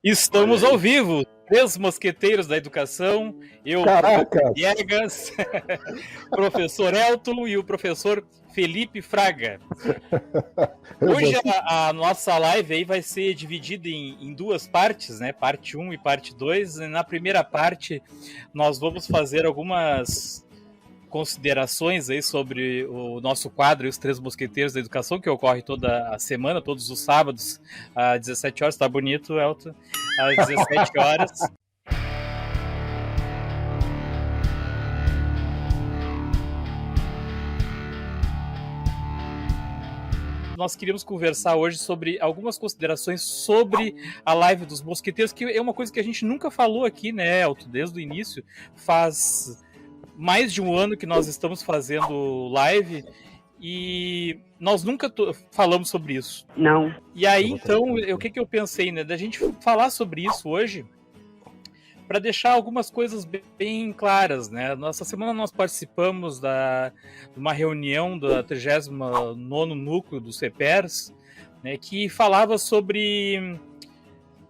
Estamos ao vivo, três mosqueteiros da educação, eu, Caraca! Viegas, professor Elton e o professor Felipe Fraga. Hoje a nossa live aí vai ser dividida em duas partes, né? Parte 1 e parte 2. Na primeira parte, nós vamos fazer algumas considerações aí sobre o nosso quadro, Os Três Mosqueteiros da Educação, que ocorre toda a semana, todos os sábados, às 17 horas. Tá bonito, Elton? Às 17 horas. Nós queríamos conversar hoje sobre algumas considerações sobre a live dos mosqueteiros, que é uma coisa que a gente nunca falou aqui, né, Elton, desde o início. Faz mais de um ano que nós estamos fazendo live e nós nunca falamos sobre isso. Não. E aí, então, o que eu pensei, né, da gente falar sobre isso hoje, para deixar algumas coisas bem claras, né? Nossa semana nós participamos de uma reunião do 39º núcleo do CEPERS, né, que falava sobre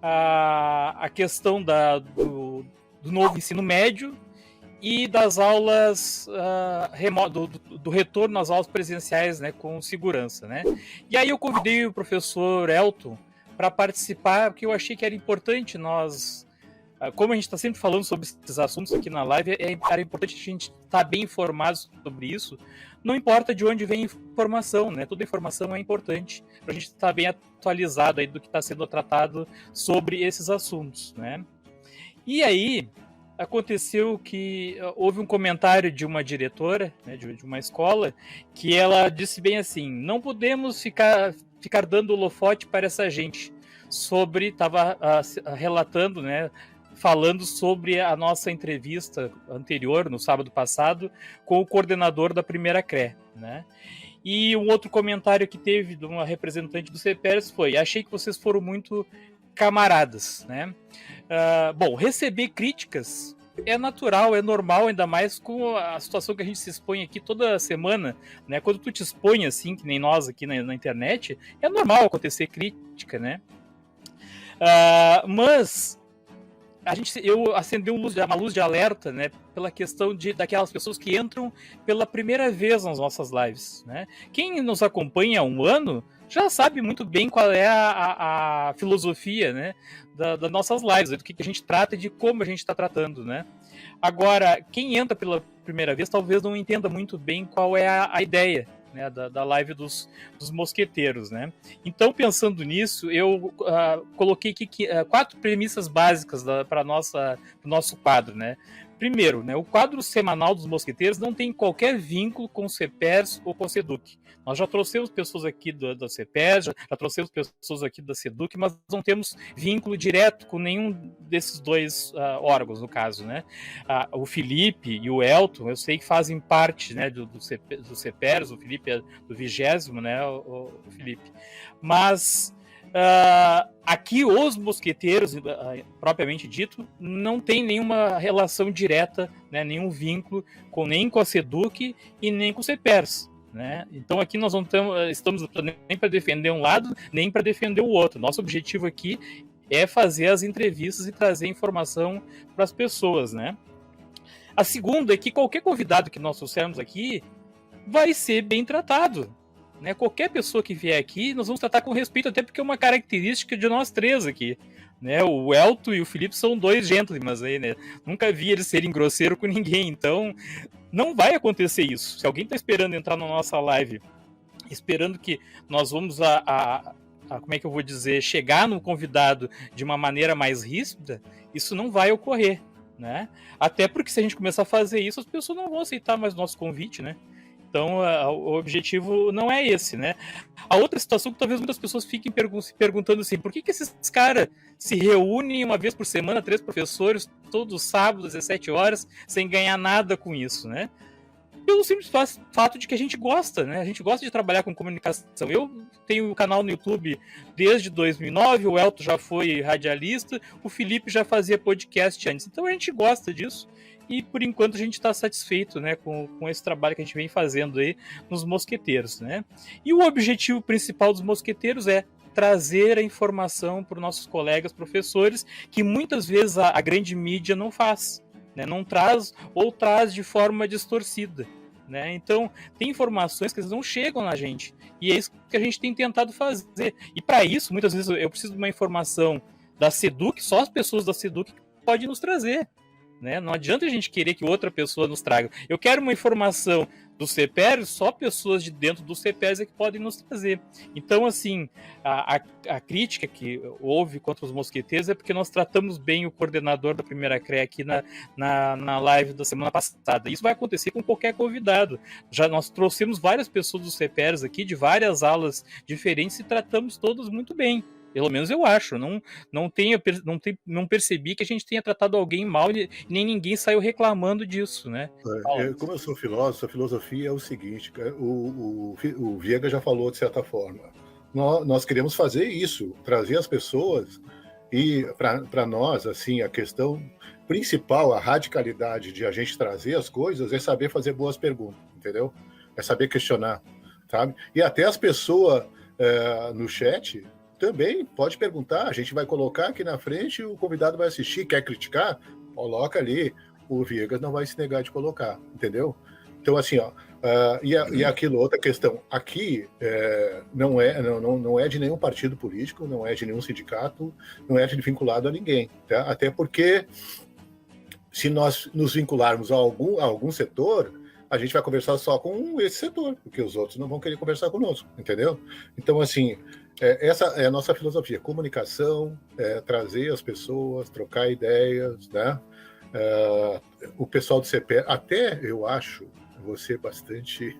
a questão do novo ensino médio e das aulas do retorno às aulas presenciais, né, com segurança, né? E aí eu convidei o professor Elton para participar, porque eu achei que era importante nós, como a gente está sempre falando sobre esses assuntos aqui na live, era importante a gente estar bem informado sobre isso. Não importa de onde vem a informação, né? Toda informação é importante para a gente estar bem atualizado aí do que está sendo tratado sobre esses assuntos, né? E aí aconteceu que houve um comentário de uma diretora, né, de uma escola, que ela disse bem assim: não podemos ficar dando holofote para essa gente. Estava relatando, né, falando sobre a nossa entrevista anterior, no sábado passado, com o coordenador da primeira CRE, né? E um outro comentário que teve de uma representante do CEPERS foi: achei que vocês foram muito camaradas, né? Bom, receber críticas é natural, é normal, ainda mais com a situação que a gente se expõe aqui toda semana, né? Quando tu te expõe assim, que nem nós aqui na internet, é normal acontecer crítica, né? Mas eu acendi uma luz de alerta, né, pela questão daquelas pessoas que entram pela primeira vez nas nossas lives, né? Quem nos acompanha há um ano já sabe muito bem qual é a filosofia, né, das nossas lives, do que a gente trata e de como a gente está tratando, né? Agora, quem entra pela primeira vez talvez não entenda muito bem qual é a ideia, né, da live dos mosqueteiros, né? Então, pensando nisso, eu coloquei aqui 4 premissas básicas para o nosso quadro, né? Primeiro, né, o quadro semanal dos mosqueteiros não tem qualquer vínculo com o CEPERS ou com o SEDUC. Nós já trouxemos pessoas aqui da CEPERS, já trouxemos pessoas aqui da SEDUC, mas não temos vínculo direto com nenhum desses dois órgãos, no caso, né? O Felipe e o Elton, eu sei que fazem parte, né, do CEPERS, o Felipe é do 20º, né, o Felipe. Mas aqui os mosqueteiros, propriamente dito, não tem nenhuma relação direta, né, nenhum vínculo nem com a SEDUC e nem com o CEPERS, né? Então aqui nós não estamos nem para defender um lado, nem para defender o outro. Nosso objetivo aqui é fazer as entrevistas e trazer informação para as pessoas, né? A segunda é que qualquer convidado que nós trouxermos aqui vai ser bem tratado, né? Qualquer pessoa que vier aqui, nós vamos tratar com respeito, até porque é uma característica de nós três aqui, né? O Elton e o Felipe são dois gentlemen aí, né? Nunca vi eles serem grosseiros com ninguém, então não vai acontecer isso. Se alguém está esperando entrar na nossa live, esperando que nós vamos como é que eu vou dizer, chegar no convidado de uma maneira mais ríspida, isso não vai ocorrer, né? Até porque se a gente começar a fazer isso, as pessoas não vão aceitar mais o nosso convite, né? Então, o objetivo não é esse, né? A outra situação que talvez muitas pessoas fiquem se perguntando assim: por que esses caras se reúnem uma vez por semana, 3 professores, todos os sábados, às 17 horas, sem ganhar nada com isso, né? Pelo simples fato de que a gente gosta, né? A gente gosta de trabalhar com comunicação. Eu tenho um canal no YouTube desde 2009, o Elton já foi radialista, o Felipe já fazia podcast antes. Então a gente gosta disso. E por enquanto a gente está satisfeito, né, com esse trabalho que a gente vem fazendo aí nos mosqueteiros, né? E o objetivo principal dos mosqueteiros é trazer a informação para os nossos colegas professores, que muitas vezes a grande mídia não faz, né? Não traz ou traz de forma distorcida. Né? Então, tem informações que não chegam na gente. E é isso que a gente tem tentado fazer. E para isso, muitas vezes, eu preciso de uma informação da SEDUC, só as pessoas da SEDUC podem nos trazer. Né? Não adianta a gente querer que outra pessoa nos traga. Eu quero uma informação do CEPER, só pessoas de dentro do CEPER é que podem nos trazer. Então, assim, a crítica que houve contra os mosqueteiros é porque nós tratamos bem o coordenador da primeira CREA aqui na live da semana passada. Isso vai acontecer com qualquer convidado. Já nós trouxemos várias pessoas dos CEPERs aqui, de várias aulas diferentes, e tratamos todos muito bem. Pelo menos eu acho. Não percebi que a gente tenha tratado alguém mal, nem ninguém saiu reclamando disso, né? Como eu sou filósofo, a filosofia é o seguinte, o Viegas já falou de certa forma. Nós queremos fazer isso, trazer as pessoas, e para nós, assim, a questão principal, a radicalidade de a gente trazer as coisas é saber fazer boas perguntas, entendeu? É saber questionar, sabe? E até as pessoas no chat também pode perguntar, a gente vai colocar aqui na frente, o convidado vai assistir, quer criticar, coloca ali, o Viegas não vai se negar de colocar, entendeu? Então, assim, e aquilo, outra questão, aqui não é de nenhum partido político, não é de nenhum sindicato, não é vinculado a ninguém, tá? Até porque, se nós nos vincularmos a algum setor, a gente vai conversar só com esse setor, porque os outros não vão querer conversar conosco, entendeu? Então, assim, essa é a nossa filosofia, comunicação, trazer as pessoas, trocar ideias, né? O pessoal do CEPER, até eu acho você bastante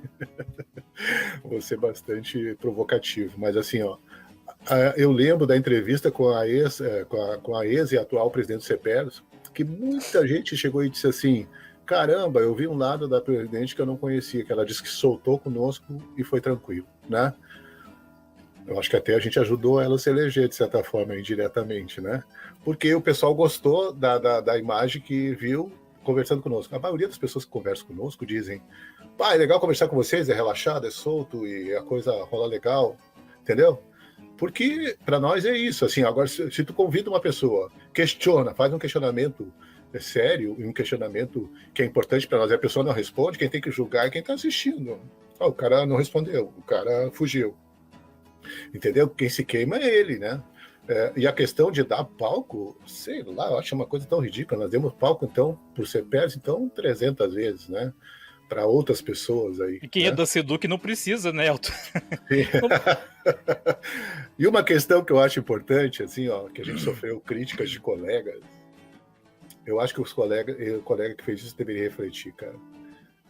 provocativo, mas assim, eu lembro da entrevista com a ex e atual presidente do CEPER, que muita gente chegou e disse assim, caramba, eu vi um lado da presidente que eu não conhecia, que ela disse que soltou conosco e foi tranquilo, né? Eu acho que até a gente ajudou ela a se eleger, de certa forma, indiretamente, né? Porque o pessoal gostou da imagem que viu conversando conosco. A maioria das pessoas que conversam conosco dizem, é legal conversar com vocês, é relaxado, é solto e a coisa rola legal, entendeu? Porque para nós é isso, assim, agora se tu convida uma pessoa, questiona, faz um questionamento sério e um questionamento que é importante para nós, e a pessoa não responde, quem tem que julgar é quem está assistindo. O cara não respondeu, o cara fugiu. Entendeu? Quem se queima é ele, né? E a questão de dar palco, sei lá, eu acho uma coisa tão ridícula. Nós demos palco, então, por CEPERS, então, 300 vezes, né? Para outras pessoas aí. E quem é da SEDUC não precisa, né, Elton? E uma questão que eu acho importante, assim, que a gente sofreu críticas de colegas, eu acho que o colega que fez isso deveria refletir, cara.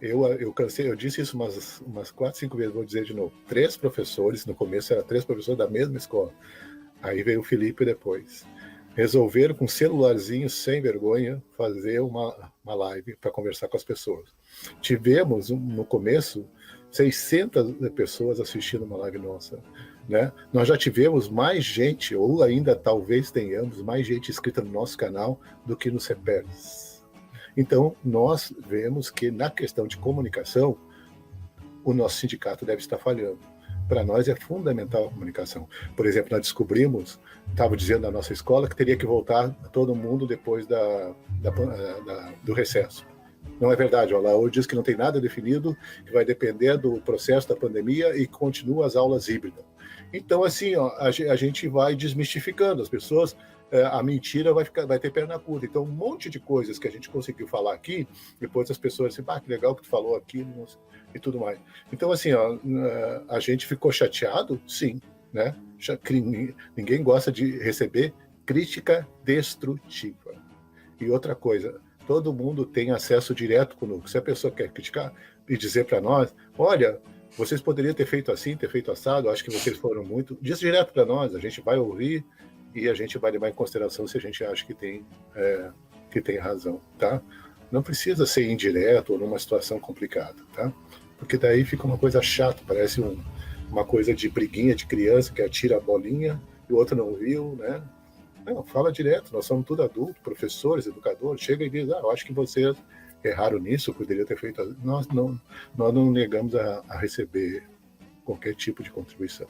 Eu cansei, eu disse isso umas 4, 5 vezes, vou dizer de novo. 3 professores, no começo eram 3 professores da mesma escola. Aí veio o Felipe depois. Resolveram com um celularzinho, sem vergonha, fazer uma live para conversar com as pessoas. Tivemos, no começo, 600 pessoas assistindo uma live nossa. Né? Nós já tivemos mais gente, ou ainda talvez tenhamos, mais gente inscrita no nosso canal do que no CEPERS. Então, nós vemos que na questão de comunicação, o nosso sindicato deve estar falhando. Para nós é fundamental a comunicação. Por exemplo, nós descobrimos, estava dizendo na nossa escola, que teria que voltar todo mundo depois do recesso. Não é verdade, o Laú diz que não tem nada definido, que vai depender do processo da pandemia e continua as aulas híbridas. Então, assim, a gente vai desmistificando as pessoas, a mentira vai ter perna curta. Então, um monte de coisas que a gente conseguiu falar aqui, depois as pessoas dizem, que legal que tu falou aqui e tudo mais. Então, assim, a gente ficou chateado, sim, né? Ninguém gosta de receber crítica destrutiva. E outra coisa, todo mundo tem acesso direto conosco. Se a pessoa quer criticar e dizer para nós, olha, vocês poderiam ter feito assim, ter feito assado, acho que vocês foram muito, diz direto para nós, a gente vai ouvir e a gente vai levar em consideração se a gente acha que tem razão, tá? Não precisa ser indireto ou numa situação complicada, tá? Porque daí fica uma coisa chata, parece uma coisa de briguinha de criança que atira a bolinha e o outro não viu, né? Não, fala direto, nós somos tudo adultos, professores, educadores, chega e diz, eu acho que vocês erraram nisso, poderia ter feito. Nós não negamos a receber qualquer tipo de contribuição.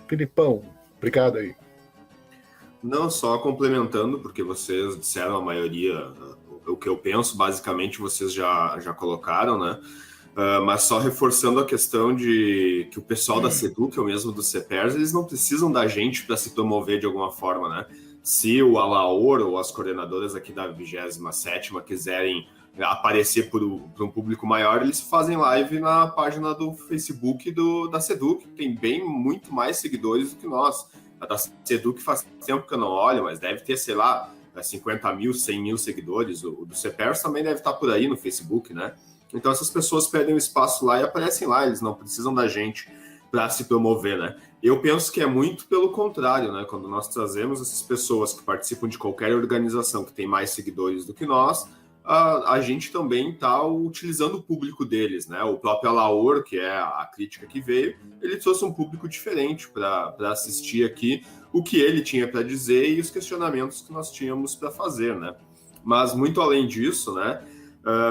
Filipão, Obrigado aí. Não, só complementando, porque vocês disseram a maioria, o que eu penso, basicamente vocês já colocaram, né? Mas só reforçando a questão de que o pessoal da SEDUC, ou mesmo do CEPERS, eles não precisam da gente para se promover de alguma forma, né? Se o Alaor ou as coordenadoras aqui da 27ª quiserem aparecer para um público maior, eles fazem live na página do Facebook da SEDUC, que tem muito mais seguidores do que nós. A da SEDUC faz tempo que eu não olho, mas deve ter, sei lá, 50 mil, 100 mil seguidores. O do CEPERS também deve estar por aí no Facebook, né? Então essas pessoas pedem um espaço lá e aparecem lá, eles não precisam da gente para se promover, né? Eu penso que é muito pelo contrário, né? Quando nós trazemos essas pessoas que participam de qualquer organização que tem mais seguidores do que nós, a gente também está utilizando o público deles, né? O próprio Alaor, que é a crítica que veio, ele trouxe um público diferente para assistir aqui o que ele tinha para dizer e os questionamentos que nós tínhamos para fazer, né? Mas muito além disso, né?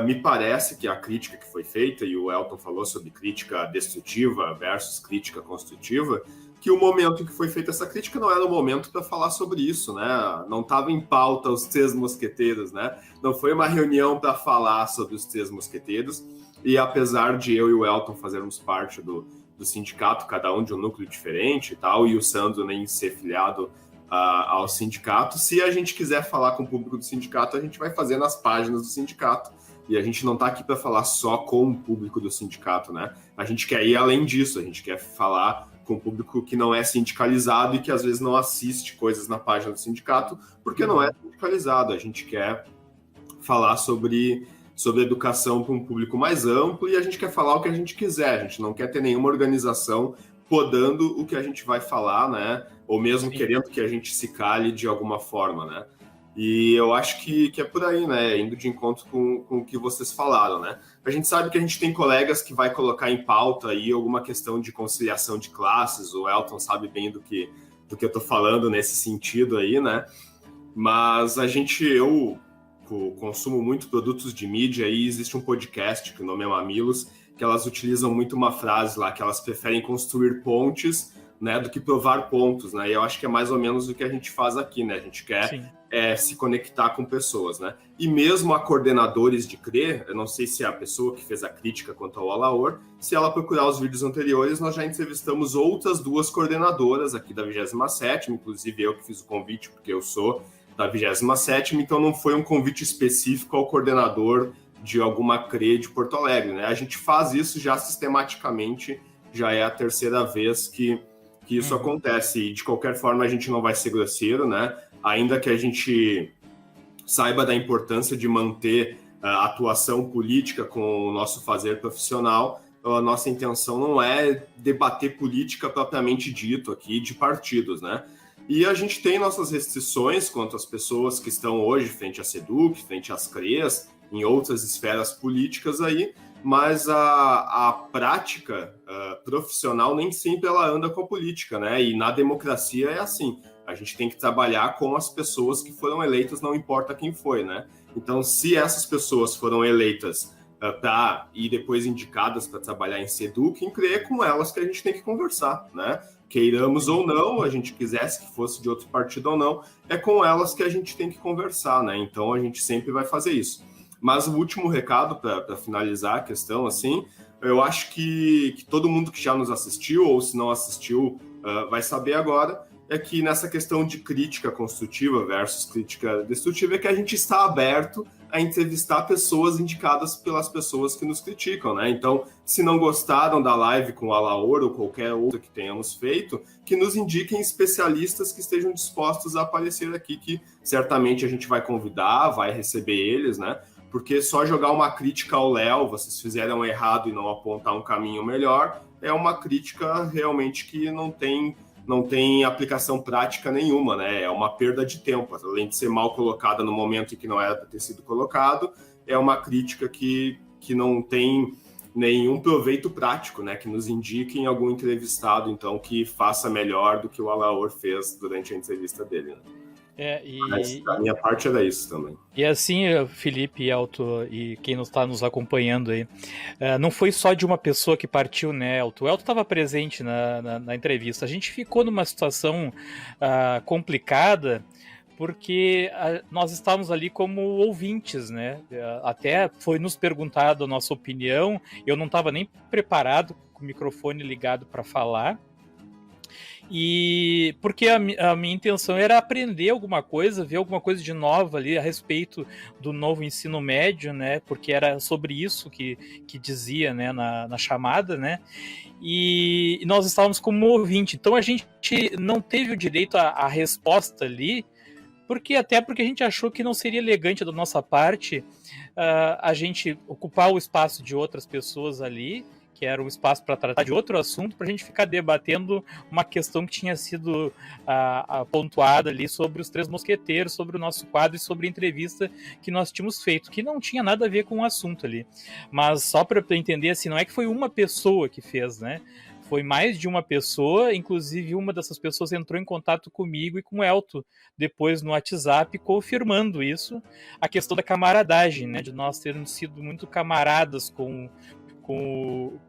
Me parece que a crítica que foi feita, e o Elton falou sobre crítica destrutiva versus crítica construtiva, que o momento em que foi feita essa crítica não era o momento para falar sobre isso, né? Não estava em pauta os Três Mosqueteiros, né? Não foi uma reunião para falar sobre os Três Mosqueteiros, e apesar de eu e o Elton fazermos parte do sindicato, cada um de um núcleo diferente e tal, e o Sandro nem ser filiado ao sindicato, se a gente quiser falar com o público do sindicato, a gente vai fazer nas páginas do sindicato. E a gente não está aqui para falar só com o público do sindicato, né? A gente quer ir além disso, a gente quer falar com o público que não é sindicalizado e que às vezes não assiste coisas na página do sindicato, porque não é sindicalizado. A gente quer falar sobre educação para um público mais amplo e a gente quer falar o que a gente quiser. A gente não quer ter nenhuma organização podando o que a gente vai falar, né? Ou mesmo querendo que a gente se cale de alguma forma, né? E eu acho que é por aí, né? Indo de encontro com o que vocês falaram, né? A gente sabe que a gente tem colegas que vai colocar em pauta aí alguma questão de conciliação de classes. O Elton sabe bem do que eu tô falando nesse sentido aí, né? Mas eu consumo muito produtos de mídia e existe um podcast que o nome é Mamilos, que elas utilizam muito uma frase lá, que elas preferem construir pontes, né, do que provar pontos, né? E eu acho que é mais ou menos o que a gente faz aqui, né? A gente quer se conectar com pessoas, né? E mesmo a coordenadores de CRE, eu não sei se é a pessoa que fez a crítica quanto ao Alaor, se ela procurar os vídeos anteriores, nós já entrevistamos outras duas coordenadoras aqui da 27ª, inclusive eu que fiz o convite, porque eu sou da 27ª, então não foi um convite específico ao coordenador de alguma CRE de Porto Alegre, né? A gente faz isso já sistematicamente, já é a terceira vez que isso acontece, e de qualquer forma a gente não vai ser grosseiro, né? Ainda que a gente saiba da importância de manter a atuação política com o nosso fazer profissional, a nossa intenção não é debater política propriamente dito aqui de partidos, né? E a gente tem nossas restrições quanto às pessoas que estão hoje frente à SEDUC, frente às CREAs, em outras esferas políticas aí, mas a prática profissional nem sempre ela anda com a política, né? E na democracia é assim, a gente tem que trabalhar com as pessoas que foram eleitas, não importa quem foi, né? Então, se essas pessoas foram eleitas e depois indicadas para trabalhar em SEDUC, é com elas que a gente tem que conversar, né? Queiramos ou não, a gente quisesse que fosse de outro partido ou não, é com elas que a gente tem que conversar, né? Então, a gente sempre vai fazer isso. Mas o último recado, para finalizar a questão, assim, eu acho que todo mundo que já nos assistiu, ou se não assistiu, vai saber agora, é que nessa questão de crítica construtiva versus crítica destrutiva, é que a gente está aberto a entrevistar pessoas indicadas pelas pessoas que nos criticam, né? Então, se não gostaram da live com o Alaor ou qualquer outra que tenhamos feito, que nos indiquem especialistas que estejam dispostos a aparecer aqui, que certamente a gente vai convidar, vai receber eles, né? Porque só jogar uma crítica ao Léo, vocês fizeram errado e não apontar um caminho melhor, é uma crítica realmente que não tem aplicação prática nenhuma, né? É uma perda de tempo. Além de ser mal colocada no momento em que não era para ter sido colocado, é uma crítica que não tem nenhum proveito prático, né? Que nos indique em algum entrevistado, então, que faça melhor do que o Alaor fez durante a entrevista dele, né? Mas a minha parte era isso também. E assim, Felipe e Elton e quem está nos acompanhando aí, não foi só de uma pessoa que partiu, né, Elton? O Elton estava presente na entrevista. A gente ficou numa situação complicada, porque nós estávamos ali como ouvintes, né? Até foi nos perguntado a nossa opinião, eu não estava nem preparado com o microfone ligado para falar. E porque a minha intenção era aprender alguma coisa, ver alguma coisa de nova ali a respeito do novo ensino médio, né? Porque era sobre isso que dizia, né, na chamada, né? E nós estávamos como ouvinte, então a gente não teve o direito à resposta ali, porque a gente achou que não seria elegante da nossa parte a gente ocupar o espaço de outras pessoas ali, que era um espaço para tratar de outro assunto, para a gente ficar debatendo uma questão que tinha sido pontuada ali sobre os Três Mosqueteiros, sobre o nosso quadro e sobre a entrevista que nós tínhamos feito, que não tinha nada a ver com o assunto ali. Mas só para entender, assim, não é que foi uma pessoa que fez, né? Foi mais de uma pessoa, inclusive uma dessas pessoas entrou em contato comigo e com o Elton, depois no WhatsApp, confirmando isso, a questão da camaradagem, né? De nós termos sido muito camaradas com o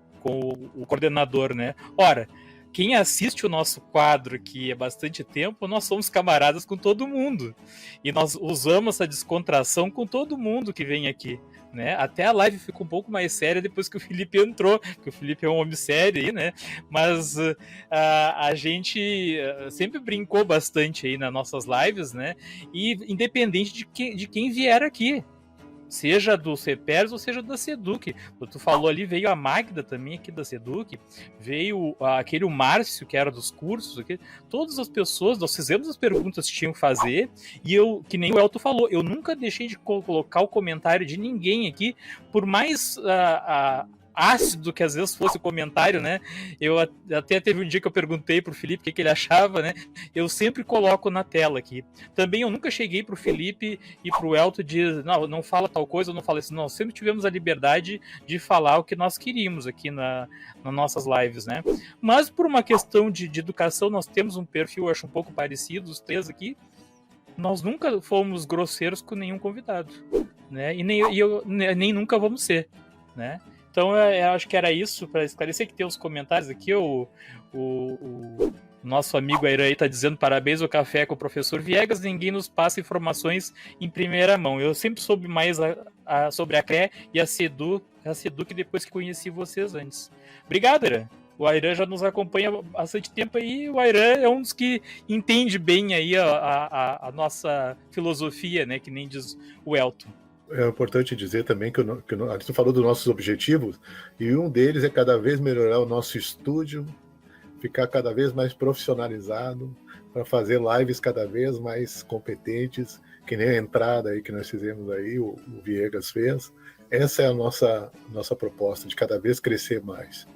coordenador, né? Ora, quem assiste o nosso quadro aqui há bastante tempo, nós somos camaradas com todo mundo. E nós usamos essa descontração com todo mundo que vem aqui, né? Até a live ficou um pouco mais séria depois que o Felipe entrou, porque o Felipe é um homem sério aí, né? Mas a gente sempre brincou bastante aí nas nossas lives, né? E independente de quem vier aqui, seja do CEPERS ou seja da SEDUC. Tu falou ali, veio a Magda também aqui da SEDUC, veio aquele o Márcio, que era dos cursos, todas as pessoas, nós fizemos as perguntas que tinham que fazer, e eu, que nem o Elton falou, eu nunca deixei de colocar o comentário de ninguém aqui, por mais ácido que às vezes fosse o comentário, né? Eu até teve um dia que eu perguntei pro Felipe o que ele achava, né? Eu sempre coloco na tela aqui. Também eu nunca cheguei pro Felipe e pro Elton de não fala tal coisa, não fala isso. Não, sempre tivemos a liberdade de falar o que nós queríamos aqui nas nossas lives, né? Mas por uma questão de educação, nós temos um perfil, eu acho, um pouco parecido, os três aqui. Nós nunca fomos grosseiros com nenhum convidado, né? E nem nunca vamos ser, né? Então, eu acho que era isso, para esclarecer, que tem os comentários aqui, o nosso amigo Airan está dizendo parabéns ao café com o professor Viegas, ninguém nos passa informações em primeira mão. Eu sempre soube mais sobre a CRE e a SEDUC depois que conheci vocês antes. Obrigado, Airan. O Airan já nos acompanha há bastante tempo aí, o Airan é um dos que entende bem aí a nossa filosofia, né, que nem diz o Elton. É importante dizer também que a gente falou dos nossos objetivos, e um deles é cada vez melhorar o nosso estúdio, ficar cada vez mais profissionalizado, para fazer lives cada vez mais competentes, que nem a entrada aí que nós fizemos aí, o Viegas fez. Essa é a nossa proposta, de cada vez crescer mais.